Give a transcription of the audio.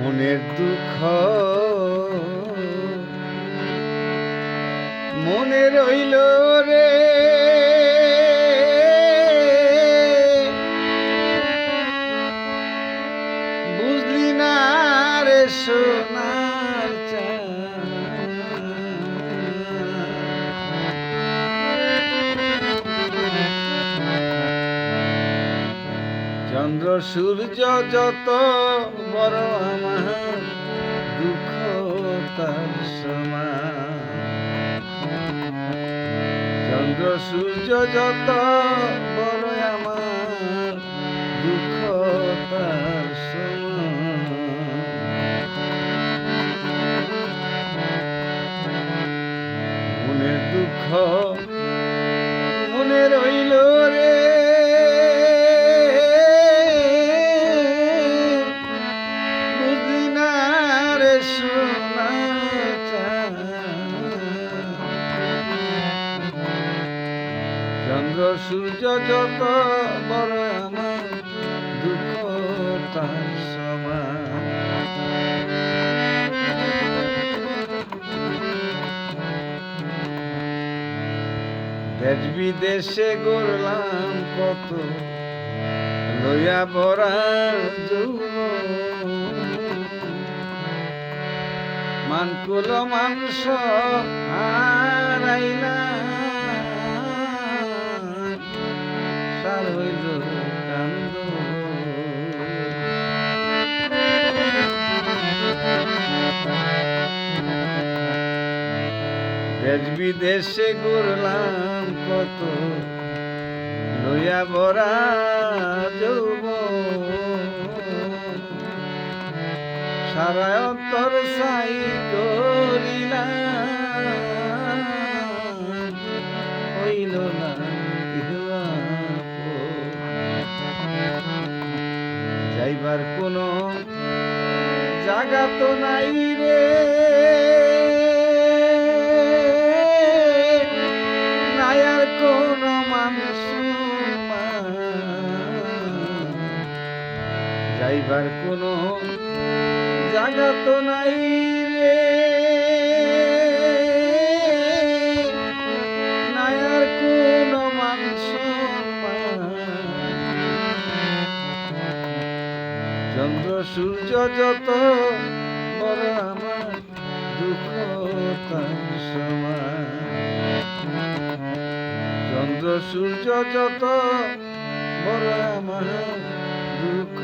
মনের দুঃখ মনে রইল রে, বুঝলি না রে সোনার চাঁদ। চন্দ্র সূর্য যত বড় আমার দুঃখ তার সমান। চন্দ্র সূর্য যত বড় আমার দুঃখ তার সমান। মনের দুঃখ মনে রইল রে, চন্দ্র সূর্য যত বড় আমার দুঃখ তার সমান। দেশ বিদেশে ঘুরলাম কত লইয়া ভরা যৌবন, মানকুল মাংস হারাইলাম, সার হইল কান্দ। দেশ বিদেশে ঘুরলাম কত লইয়া ভরা যৌবন, সারা অন্তর সাই করিলাম, হইল না যাইবার কোনো জায়গা তো নাই রে, নাই আর কোনো মানুষ, যাইবার কোনো জায়গা তো নাই রে, নাই আর কোনো মানুষ। চন্দ্র সূর্য যত বড় আমার দুঃখ তার সমান। চন্দ্র সূর্য যত বড় আমার দুঃখ